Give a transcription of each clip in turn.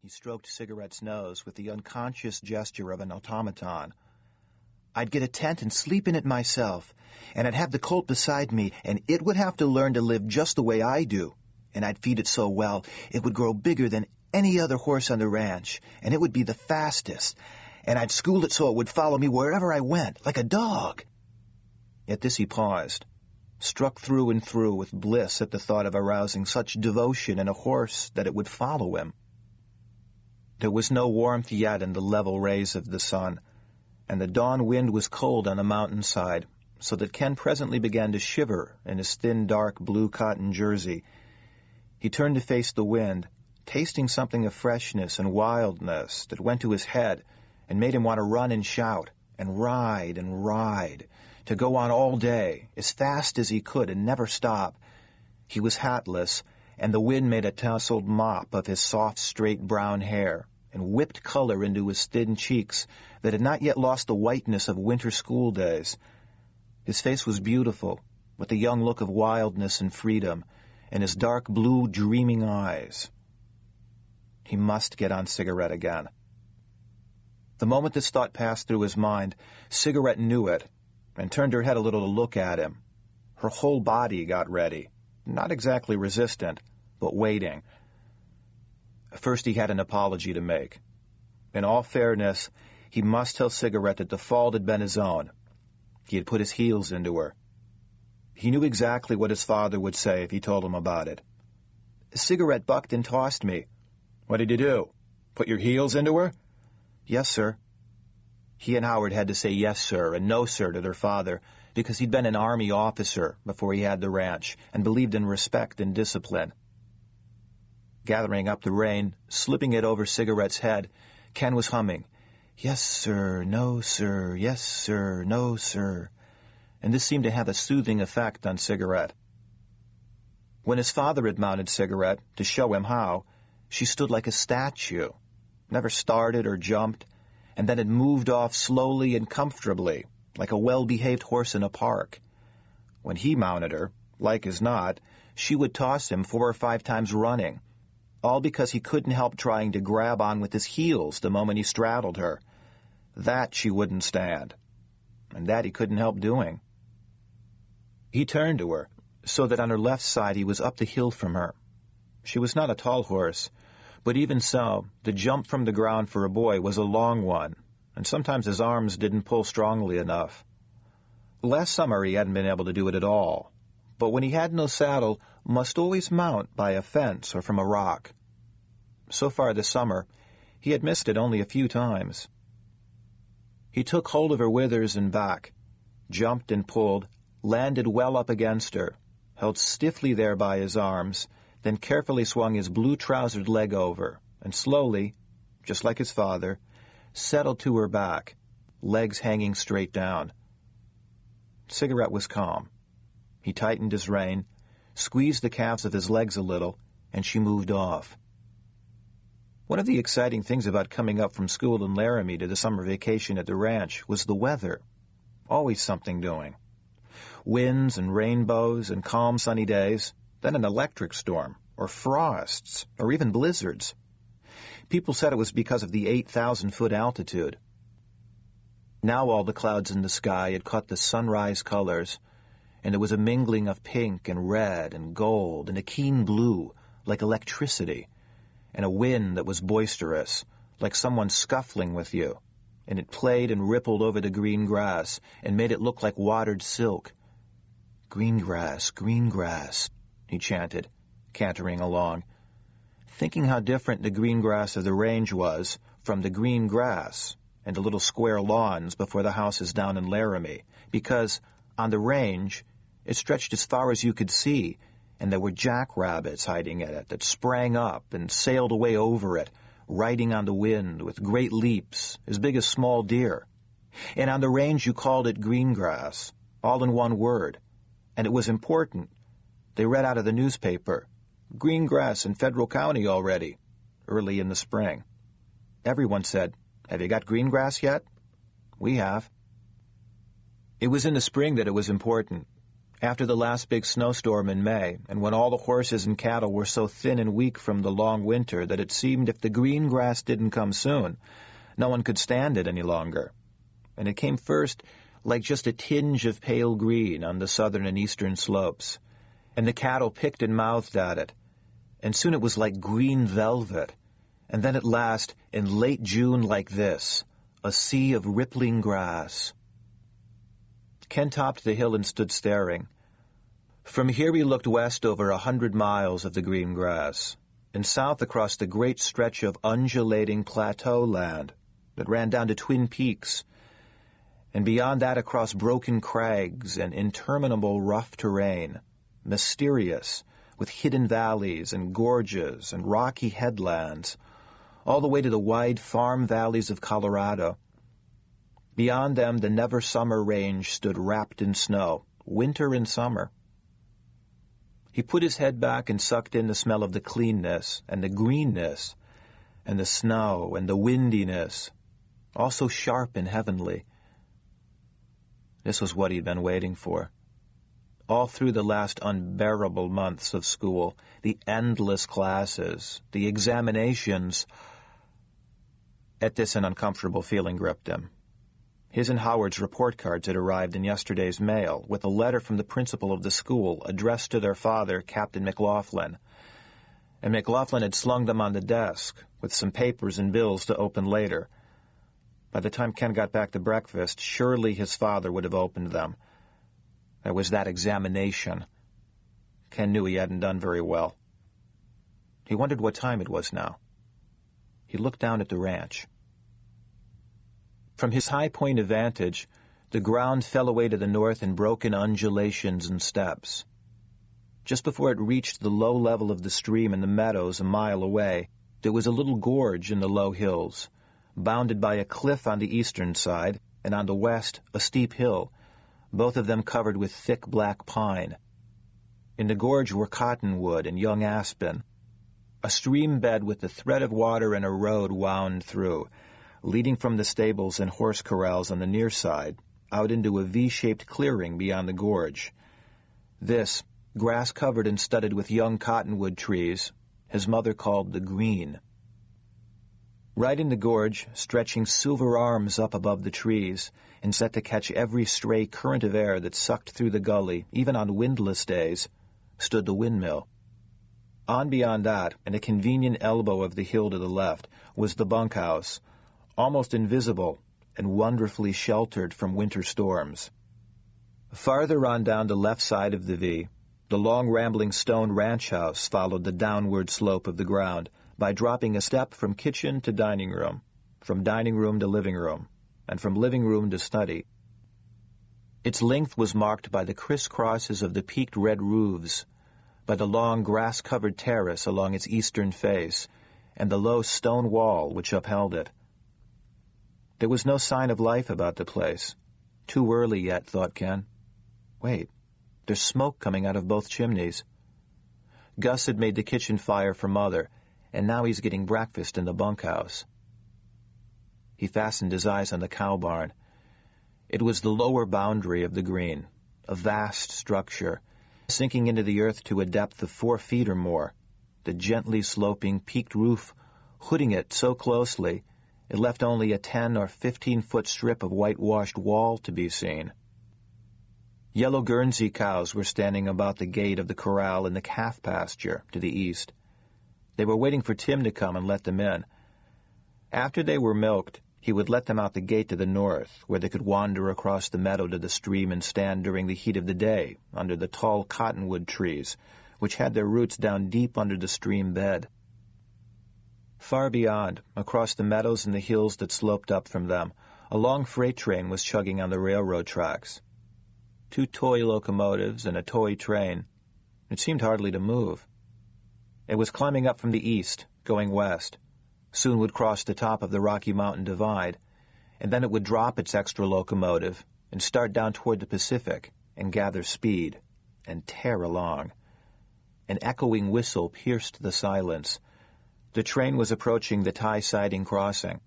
He stroked Cigarette's nose with the unconscious gesture of an automaton. "I'd get a tent and sleep in it myself, and I'd have the colt beside me, and it would have to learn to live just the way I do. And I'd feed it so well, it would grow bigger than any other horse on the ranch, and it would be the fastest. And I'd school it so it would follow me wherever I went, like a dog." At this he paused, struck through and through with bliss at the thought of arousing such devotion in a horse that it would follow him. There was no warmth yet in the level rays of the sun, and the dawn wind was cold on the mountainside, so that Ken presently began to shiver in his thin, dark blue cotton jersey. He turned to face the wind, tasting something of freshness and wildness that went to his head and made him want to run and shout and ride, to go on all day, as fast as he could and never stop. He was hatless, and the wind made a tousled mop of his soft, straight brown hair and whipped color into his thin cheeks that had not yet lost the whiteness of winter school days. His face was beautiful, with a young look of wildness and freedom, and his dark blue, dreaming eyes. He must get on Cigarette again. The moment this thought passed through his mind, Cigarette knew it, and turned her head a little to look at him. Her whole body got ready, not exactly resistant, but waiting. First he had an apology to make. In all fairness, he must tell Cigarette that the fault had been his own. He had put his heels into her. He knew exactly what his father would say if he told him about it. "Cigarette bucked and tossed me." "What did you do? Put your heels into her?" "Yes, sir." He and Howard had to say yes, sir, and no, sir, to their father, because he'd been an Army officer before he had the ranch, and believed in respect and discipline. Gathering up the rein, slipping it over Cigarette's head, Ken was humming, "Yes, sir, no, sir, yes, sir, no, sir," and this seemed to have a soothing effect on Cigarette. When his father had mounted Cigarette, to show him how, she stood like a statue, never started or jumped, and then had moved off slowly and comfortably, like a well-behaved horse in a park. When he mounted her, like as not, she would toss him 4 or 5 times running, all because he couldn't help trying to grab on with his heels the moment he straddled her. That she wouldn't stand, and that he couldn't help doing. He turned to her, so that on her left side he was up the hill from her. She was not a tall horse, but even so, the jump from the ground for a boy was a long one, and sometimes his arms didn't pull strongly enough. Last summer he hadn't been able to do it at all, but when he had no saddle, must always mount by a fence or from a rock. So far this summer, he had missed it only a few times. He took hold of her withers and back, jumped and pulled, landed well up against her, held stiffly there by his arms, then carefully swung his blue-trousered leg over, and slowly, just like his father, settled to her back, legs hanging straight down. Cigarette was calm. He tightened his rein, squeezed the calves of his legs a little, and she moved off. One of the exciting things about coming up from school in Laramie to the summer vacation at the ranch was the weather. Always something doing. Winds and rainbows and calm sunny days, then an electric storm, or frosts, or even blizzards. People said it was because of the 8,000-foot altitude. Now all the clouds in the sky had caught the sunrise colors, and there was a mingling of pink and red and gold and a keen blue, like electricity, and a wind that was boisterous, like someone scuffling with you, and it played and rippled over the green grass and made it look like watered silk. Green grass, he chanted, cantering along, thinking how different the green grass of the range was from the green grass and the little square lawns before the houses down in Laramie, because on the range it stretched as far as you could see, and there were jackrabbits hiding in it that sprang up and sailed away over it, riding on the wind with great leaps, as big as small deer. And on the range you called it green grass, all in one word, and it was important. They read out of the newspaper, "Green grass in Federal County already," early in the spring. Everyone said, "Have you got green grass yet?" "We have." It was in the spring that it was important, After the last big snowstorm in May, and when all the horses and cattle were so thin and weak from the long winter that it seemed if the green grass didn't come soon, no one could stand it any longer. And it came first like just a tinge of pale green on the southern and eastern slopes, and the cattle picked and mouthed at it, and soon it was like green velvet, and then at last, in late June like this, a sea of rippling grass. Ken topped the hill and stood staring. From here he looked west over 100 miles of the green grass, and south across the great stretch of undulating plateau land that ran down to Twin Peaks, and beyond that across broken crags and interminable rough terrain, mysterious, with hidden valleys and gorges and rocky headlands, all the way to the wide farm valleys of Colorado. Beyond them, the never-summer range stood wrapped in snow, winter and summer. He put his head back and sucked in the smell of the cleanness and the greenness and the snow and the windiness, all so sharp and heavenly. This was what he'd been waiting for. All through the last unbearable months of school, the endless classes, the examinations. At this, an uncomfortable feeling gripped him. His and Howard's report cards had arrived in yesterday's mail, with a letter from the principal of the school addressed to their father, Captain McLaughlin. And McLaughlin had slung them on the desk, with some papers and bills to open later. By the time Ken got back to breakfast, surely his father would have opened them. There was that examination. Ken knew he hadn't done very well. He wondered what time it was now. He looked down at the ranch. From his high point of vantage, the ground fell away to the north in broken undulations and steps. Just before it reached the low level of the stream in the meadows a mile away, there was a little gorge in the low hills, bounded by a cliff on the eastern side, and on the west a steep hill, both of them covered with thick black pine. In the gorge were cottonwood and young aspen. A stream bed with a thread of water and a road wound through, leading from the stables and horse corrals on the near side, out into a V-shaped clearing beyond the gorge. This, grass-covered and studded with young cottonwood trees, his mother called the Green. Right in the gorge, stretching silver arms up above the trees, and set to catch every stray current of air that sucked through the gully, even on windless days, stood the windmill. On beyond that, at a convenient elbow of the hill to the left, was the bunkhouse, almost invisible and wonderfully sheltered from winter storms. Farther on down the left side of the V, the long rambling stone ranch house followed the downward slope of the ground by dropping a step from kitchen to dining room, from dining room to living room, and from living room to study. Its length was marked by the crisscrosses of the peaked red roofs, by the long grass-covered terrace along its eastern face, and the low stone wall which upheld it. There was no sign of life about the place. Too early yet, thought Ken. Wait, there's smoke coming out of both chimneys. Gus had made the kitchen fire for Mother, and now he's getting breakfast in the bunkhouse. He fastened his eyes on the cow barn. It was the lower boundary of the green, a vast structure, sinking into the earth to a depth of 4 feet or more, the gently sloping peaked roof hooding it so closely it left only a 10 or 15-foot strip of whitewashed wall to be seen. Yellow Guernsey cows were standing about the gate of the corral in the calf pasture to the east. They were waiting for Tim to come and let them in. After they were milked, he would let them out the gate to the north, where they could wander across the meadow to the stream and stand during the heat of the day under the tall cottonwood trees, which had their roots down deep under the stream bed. Far beyond, across the meadows and the hills that sloped up from them, a long freight train was chugging on the railroad tracks. 2 toy locomotives and a toy train. It seemed hardly to move. It was climbing up from the east, going west, soon would cross the top of the Rocky Mountain Divide, and then it would drop its extra locomotive and start down toward the Pacific and gather speed and tear along. An echoing whistle pierced the silence. The train was approaching the tie siding crossing.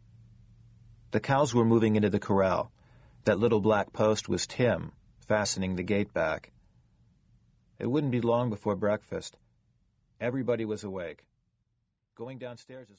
The cows were moving into the corral. That little black post was Tim, fastening the gate back. It wouldn't be long before breakfast. Everybody was awake. Going downstairs